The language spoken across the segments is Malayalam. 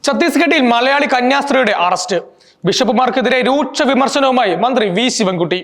ഛത്തീസ്ഗഡിൽ മലയാളി കന്യാസ്ത്രീയുടെ അറസ്റ്റ്. ബിഷപ്പുമാർക്കെതിരെ രൂക്ഷ വിമർശനവുമായി മന്ത്രി വി ശിവൻകുട്ടി.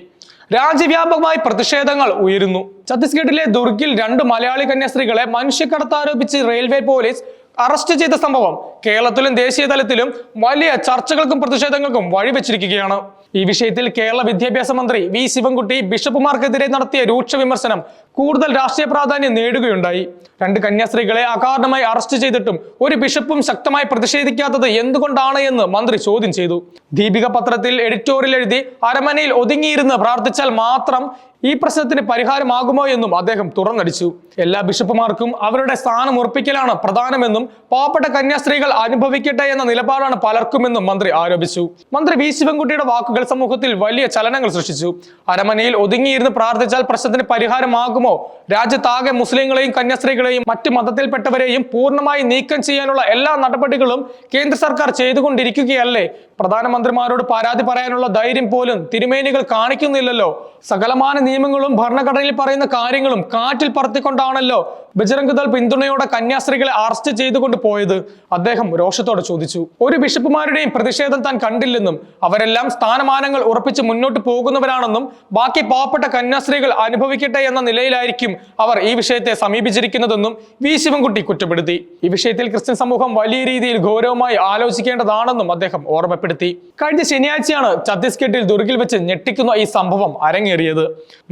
രാജ്യവ്യാപകമായി പ്രതിഷേധങ്ങൾ ഉയരുന്നു. ഛത്തീസ്ഗഡിലെ ദുർഗിൽ 2 മലയാളി കന്യാസ്ത്രീകളെ മനുഷ്യക്കടത്ത് ആരോപിച്ച് റെയിൽവേ പോലീസ് അറസ്റ്റ് ചെയ്ത സംഭവം കേരളത്തിലും ദേശീയ തലത്തിലും വലിയ ചർച്ചകൾക്കും പ്രതിഷേധങ്ങൾക്കും വഴിവെച്ചിരിക്കുകയാണ്. ഈ വിഷയത്തിൽ കേരള വിദ്യാഭ്യാസ മന്ത്രി വി ശിവൻകുട്ടി ബിഷപ്പുമാർക്കെതിരെ നടത്തിയ രൂക്ഷ വിമർശനം കൂടുതൽ രാഷ്ട്രീയ പ്രാധാന്യം നേടുകയുണ്ടായി. 2 കന്യാസ്ത്രീകളെ അകാരണമായി അറസ്റ്റ് ചെയ്തിട്ടും ഒരു ബിഷപ്പും ശക്തമായി പ്രതിഷേധിക്കാത്തത് എന്തുകൊണ്ടാണ് എന്ന് മന്ത്രി ചോദ്യം ചെയ്തു. ദീപിക പത്രത്തിൽ എഡിറ്റോറിയൽ എഴുതി അരമനയിൽ ഒതുങ്ങിയിരുന്ന് പ്രാർത്ഥിച്ചാൽ മാത്രം ഈ പ്രശ്നത്തിന് പരിഹാരമാകുമോ എന്നും അദ്ദേഹം തുറന്നടിച്ചു. എല്ലാ ബിഷപ്പുമാർക്കും അവരുടെ സ്ഥാനം ഉറപ്പിക്കലാണ് പ്രധാനമെന്നും പാവപ്പെട്ട കന്യാസ്ത്രീകൾ അനുഭവിക്കട്ടെ എന്ന നിലപാടാണ് പലർക്കുമെന്നും മന്ത്രി ആരോപിച്ചു. മന്ത്രി വി ശിവൻകുട്ടിയുടെ വാക്കുകൾ സമൂഹത്തിൽ വലിയ ചലനങ്ങൾ സൃഷ്ടിച്ചു. അരമനയിൽ ഒതുങ്ങിയിരുന്ന് പ്രാർത്ഥിച്ചാൽ പ്രശ്നത്തിന് പരിഹാരമാകുമോ? രാജ്യത്താകെ മുസ്ലിങ്ങളെയും കന്യാസ്ത്രീകളെയും മറ്റ് മതത്തിൽപ്പെട്ടവരെയും പൂർണ്ണമായി നീക്കം ചെയ്യാനുള്ള എല്ലാ നടപടികളും കേന്ദ്ര സർക്കാർ ചെയ്തുകൊണ്ടിരിക്കുകയല്ലേ? പ്രധാനമന്ത്രിമാരോട് പരാതി പറയാനുള്ള ധൈര്യം പോലും തിരുമേനികൾ കാണിക്കുന്നില്ലല്ലോ. സകലമാന നിയമങ്ങളും ഭരണഘടനയിൽ പറയുന്ന കാര്യങ്ങളും കാറ്റിൽ പറത്തിക്കൊണ്ടാണല്ലോ ബജ്രംഗ് ദൾ പിന്തുണയോടെ കന്യാസ്ത്രീകളെ അറസ്റ്റ് ചെയ്തുകൊണ്ട് പോയത്. അദ്ദേഹം രോഷത്തോടെ ചോദിച്ചു. ഒരു ബിഷപ്പുമാരുടെയും പ്രതിഷേധം താൻ കണ്ടില്ലെന്നും അവരെല്ലാം സ്ഥാനമാനങ്ങൾ ഉറപ്പിച്ച് മുന്നോട്ട് പോകുന്നവരാണെന്നും ബാക്കി പാവപ്പെട്ട കന്യാസ്ത്രീകൾ അനുഭവിക്കട്ടെ എന്ന നിലയിലായിരിക്കും അവർ ഈ വിഷയത്തെ സമീപിച്ചിരിക്കുന്നതെന്നും വി ശിവൻകുട്ടി കുറ്റപ്പെടുത്തി. ഈ വിഷയത്തിൽ ക്രിസ്ത്യൻ സമൂഹം വലിയ രീതിയിൽ ഗൗരവമായി ആലോചിക്കേണ്ടതാണെന്നും അദ്ദേഹം ഓർമ്മപ്പെടുത്തി. കഴിഞ്ഞ ശനിയാഴ്ചയാണ് ഛത്തീസ്ഗഡിൽ ദുർഗിൽ വെച്ച് ഞെട്ടിക്കുന്ന ഈ സംഭവം അരങ്ങേറിയത്.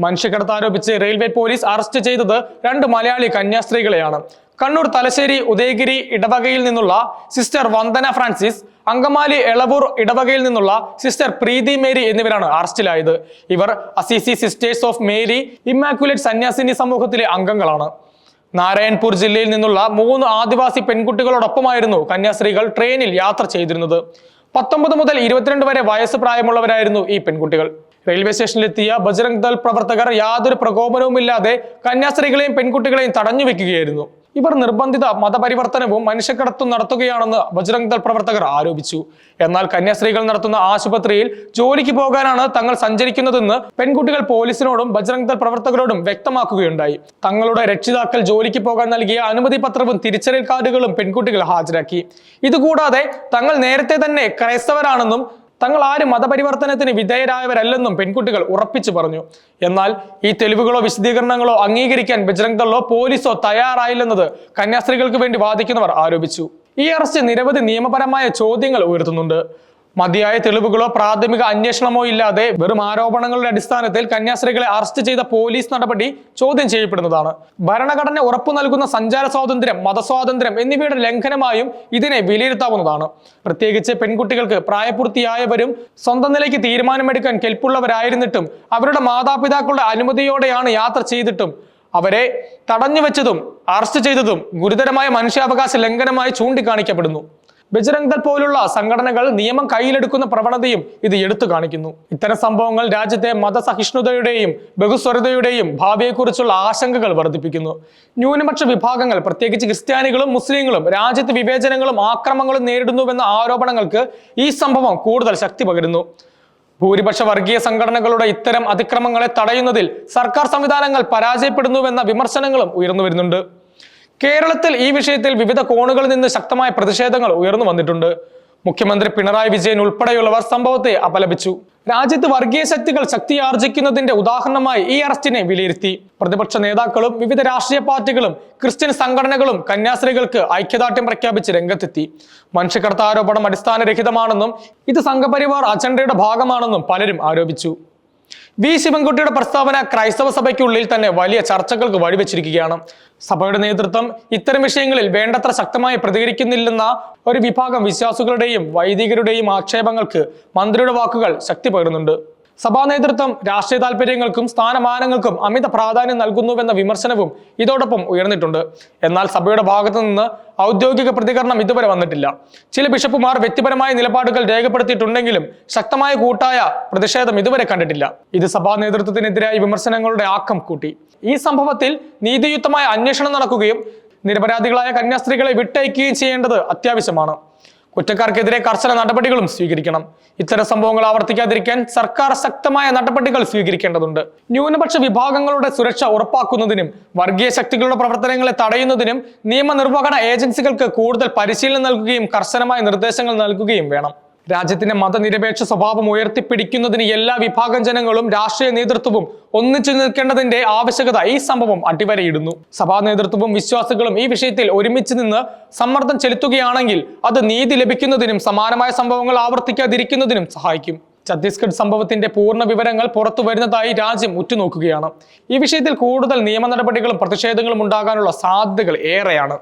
മനുഷ്യക്കടത്ത് ആരോപിച്ച് റെയിൽവേ പോലീസ് അറസ്റ്റ് ചെയ്തത് 2 മലയാളി കന്യാസ്ത്രീകളെയാണ്. കണ്ണൂർ തലശ്ശേരി ഉദയഗിരി ഇടവകയിൽ നിന്നുള്ള സിസ്റ്റർ വന്ദന ഫ്രാൻസിസ്, അങ്കമാലി എളവൂർ ഇടവകയിൽ നിന്നുള്ള സിസ്റ്റർ പ്രീതി മേരി എന്നിവരാണ് അറസ്റ്റിലായത്. ഇവർ Assisi sisters of Mary Immaculate സന്യാസിനി സമൂഹത്തിലെ അംഗങ്ങളാണ്. നാരായൺപൂർ ജില്ലയിൽ നിന്നുള്ള 3 ആദിവാസി പെൺകുട്ടികളോടൊപ്പമായിരുന്നു കന്യാസ്ത്രീകൾ ട്രെയിനിൽ യാത്ര ചെയ്തിരുന്നത്. 19 മുതൽ 22 വരെ വയസ്സ് പ്രായമുള്ളവരായിരുന്നു ഈ പെൺകുട്ടികൾ. റെയിൽവേ സ്റ്റേഷനിലെത്തിയ ബജ്രംഗ് ദൾ പ്രവർത്തകർ യാതൊരു പ്രകോപനവുമില്ലാതെ കന്യാസ്ത്രീകളെയും പെൺകുട്ടികളെയും തടഞ്ഞു വെക്കുകയായിരുന്നു. ഇവർ നിർബന്ധിത മതപരിവർത്തനവും മനുഷ്യക്കടത്തും നടത്തുകയാണെന്ന് ബജ്രംഗ് ദൾ പ്രവർത്തകർ ആരോപിച്ചു. എന്നാൽ കന്യാസ്ത്രീകൾ നടത്തുന്ന ആശുപത്രിയിൽ ജോലിക്ക് പോകാനാണ് തങ്ങൾ സഞ്ചരിക്കുന്നതെന്ന് പെൺകുട്ടികൾ പോലീസിനോടും ബജ്രംഗ് ദൾ പ്രവർത്തകരോടും വ്യക്തമാക്കുകയുണ്ടായി. തങ്ങളുടെ രക്ഷിതാക്കൾ ജോലിക്ക് പോകാൻ നൽകിയ അനുമതി പത്രവും തിരിച്ചറിയൽ കാർഡുകളും പെൺകുട്ടികൾ ഹാജരാക്കി. ഇതുകൂടാതെ തങ്ങൾ നേരത്തെ തന്നെ ക്രൈസ്തവരാണെന്നും തങ്ങൾ ആരും മതപരിവർത്തനത്തിന് വിധേയരായവരല്ലെന്നും പെൺകുട്ടികൾ ഉറപ്പിച്ചു പറഞ്ഞു. എന്നാൽ ഈ തെളിവുകളോ വിശദീകരണങ്ങളോ അംഗീകരിക്കാൻ ബജ്രംഗ് ദളോ പോലീസോ തയ്യാറായില്ലെന്നത് കന്യാസ്ത്രീകൾക്ക് വേണ്ടി വാദിക്കുന്നവർ ആരോപിച്ചു. ഈ അറസ്റ്റ് നിരവധി നിയമപരമായ ചോദ്യങ്ങൾ ഉയർത്തുന്നുണ്ട്. മതിയായ തെളിവുകളോ പ്രാഥമിക അന്വേഷണമോ ഇല്ലാതെ വെറും ആരോപണങ്ങളുടെ അടിസ്ഥാനത്തിൽ കന്യാസ്ത്രീകളെ അറസ്റ്റ് ചെയ്ത പോലീസ് നടപടി ചോദ്യം ചെയ്യപ്പെടുന്നതാണ്. ഭരണഘടന ഉറപ്പു നൽകുന്ന സഞ്ചാര സ്വാതന്ത്ര്യം, മതസ്വാതന്ത്ര്യം എന്നിവയുടെ ലംഘനമായും ഇതിനെ വിലയിരുത്താവുന്നതാണ്. പ്രത്യേകിച്ച് പെൺകുട്ടികൾക്ക് പ്രായപൂർത്തിയായവരും സ്വന്തം നിലയ്ക്ക് തീരുമാനമെടുക്കാൻ കെൽപ്പുള്ളവരായിരുന്നിട്ടും അവരുടെ മാതാപിതാക്കളുടെ അനുമതിയോടെയാണ് യാത്ര ചെയ്തിട്ടും അവരെ തടഞ്ഞുവെച്ചതും അറസ്റ്റ് ചെയ്തതും ഗുരുതരമായ മനുഷ്യാവകാശ ലംഘനമായി ചൂണ്ടിക്കാണിക്കപ്പെടുന്നു. ബജ്രംഗ് ദൾ പോലുള്ള സംഘടനകൾ നിയമം കയ്യിലെടുക്കുന്ന പ്രവണതയും ഇത് എടുത്തു കാണിക്കുന്നു. ഇത്തരം സംഭവങ്ങൾ രാജ്യത്തെ മതസഹിഷ്ണുതയുടെയും ബഹുസ്വരതയുടെയും ഭാവിയെക്കുറിച്ചുള്ള ആശങ്കകൾ വർദ്ധിപ്പിക്കുന്നു. ന്യൂനപക്ഷ വിഭാഗങ്ങൾ, പ്രത്യേകിച്ച് ക്രിസ്ത്യാനികളും മുസ്ലിങ്ങളും രാജ്യത്ത് വിവേചനങ്ങളും ആക്രമണങ്ങളും നേരിടുന്നുവെന്ന ആരോപണങ്ങൾക്ക് ഈ സംഭവം കൂടുതൽ ശക്തി പകരുന്നു. ഭൂരിപക്ഷ വർഗീയ സംഘടനകളുടെ ഇത്തരം അതിക്രമങ്ങളെ തടയുന്നതിൽ സർക്കാർ സംവിധാനങ്ങൾ പരാജയപ്പെടുന്നുവെന്ന വിമർശനങ്ങളും ഉയർന്നു വരുന്നുണ്ട്. കേരളത്തിൽ ഈ വിഷയത്തിൽ വിവിധ കോണുകളിൽ നിന്ന് ശക്തമായ പ്രതിഷേധങ്ങൾ ഉയർന്നു വന്നിട്ടുണ്ട്. മുഖ്യമന്ത്രി പിണറായി വിജയൻ ഉൾപ്പെടെയുള്ളവർ സംഭവത്തെ അപലപിച്ചു. രാജ്യത്ത് വർഗീയ ശക്തികൾ ശക്തിയാർജിക്കുന്നതിന്റെ ഉദാഹരണമായി ഈ അറസ്റ്റിനെ വിലയിരുത്തി. പ്രതിപക്ഷ നേതാക്കളും വിവിധ രാഷ്ട്രീയ പാർട്ടികളും ക്രിസ്ത്യൻ സംഘടനകളും കന്യാസ്ത്രീകൾക്ക് ഐക്യദാർഢ്യം പ്രഖ്യാപിച്ച് രംഗത്തെത്തി. മനുഷ്യക്കടത്ത് ആരോപണം അടിസ്ഥാനരഹിതമാണെന്നും ഇത് സംഘപരിവാർ അജണ്ടയുടെ ഭാഗമാണെന്നും പലരും ആരോപിച്ചു. വി ശിവൻകുട്ടിയുടെ പ്രസ്താവന ക്രൈസ്തവ സഭയ്ക്കുള്ളിൽ തന്നെ വലിയ ചർച്ചകൾക്ക് വഴിവെച്ചിരിക്കുകയാണ്. സഭയുടെ നേതൃത്വം ഇത്തരം വിഷയങ്ങളിൽ വേണ്ടത്ര ശക്തമായി പ്രതികരിക്കുന്നില്ലെന്ന ഒരു വിഭാഗം വിശ്വാസികളുടെയും വൈദികരുടെയും ആക്ഷേപങ്ങൾക്ക് മന്ത്രിയുടെ വാക്കുകൾ ശക്തി പകരുന്നുണ്ട്. സഭാ നേതൃത്വം രാഷ്ട്രീയ താല്പര്യങ്ങൾക്കും സ്ഥാനമാനങ്ങൾക്കും അമിത പ്രാധാന്യം നൽകുന്നുവെന്ന വിമർശനവും ഇതോടൊപ്പം ഉയർന്നിട്ടുണ്ട്. എന്നാൽ സഭയുടെ ഭാഗത്തു നിന്ന് ഔദ്യോഗിക പ്രതികരണം ഇതുവരെ വന്നിട്ടില്ല. ചില ബിഷപ്പുമാർ വ്യക്തിപരമായ നിലപാടുകൾ രേഖപ്പെടുത്തിയിട്ടുണ്ടെങ്കിലും ശക്തമായ കൂട്ടായ പ്രതിഷേധം ഇതുവരെ കണ്ടിട്ടില്ല. ഇത് സഭാ നേതൃത്വത്തിനെതിരായ വിമർശനങ്ങളുടെ ആക്കം കൂട്ടി. ഈ സംഭവത്തിൽ നീതിയുക്തമായ അന്വേഷണം നടക്കുകയും നിരപരാധികളായ കന്യാസ്ത്രീകളെ വിട്ടയക്കുകയും ചെയ്യേണ്ടത് അത്യാവശ്യമാണ്. കുറ്റക്കാർക്കെതിരെ കർശന നടപടികളും സ്വീകരിക്കണം. ഇത്തരം സംഭവങ്ങൾ ആവർത്തിക്കാതിരിക്കാൻ സർക്കാർ ശക്തമായ നടപടികൾ സ്വീകരിക്കേണ്ടതുണ്ട്. ന്യൂനപക്ഷ വിഭാഗങ്ങളുടെ സുരക്ഷ ഉറപ്പാക്കുന്നതിനും വർഗീയ ശക്തികളുടെ പ്രവർത്തനങ്ങളെ തടയുന്നതിനും നിയമനിർവഹണ ഏജൻസികൾക്ക് കൂടുതൽ പരിശീലനം നൽകുകയും കർശനമായ നിർദ്ദേശങ്ങൾ നൽകുകയും വേണം. രാജ്യത്തിന്റെ മതനിരപേക്ഷ സ്വഭാവം ഉയർത്തിപ്പിടിക്കുന്നതിന് എല്ലാ വിഭാഗം ജനങ്ങളും രാഷ്ട്രീയ നേതൃത്വവും ഒന്നിച്ചു നിൽക്കേണ്ടതിന്റെ ആവശ്യകത ഈ സംഭവം അടിവരയിടുന്നു. സഭാ നേതൃത്വവും വിശ്വാസികളും ഈ വിഷയത്തിൽ ഒരുമിച്ച് നിന്ന് സമ്മർദ്ദം ചെലുത്തുകയാണെങ്കിൽ അത് നീതി ലഭിക്കുന്നതിനും സമാനമായ സംഭവങ്ങൾ ആവർത്തിക്കാതിരിക്കുന്നതിനും സഹായിക്കും. ഛത്തീസ്ഗഡ് സംഭവത്തിന്റെ പൂർണ്ണ വിവരങ്ങൾ പുറത്തു വരുന്നതായി രാജ്യം ഉറ്റുനോക്കുകയാണ്. ഈ വിഷയത്തിൽ കൂടുതൽ നിയമ നടപടികളും പ്രതിഷേധങ്ങളും ഉണ്ടാകാനുള്ള സാധ്യതകൾ ഏറെയാണ്.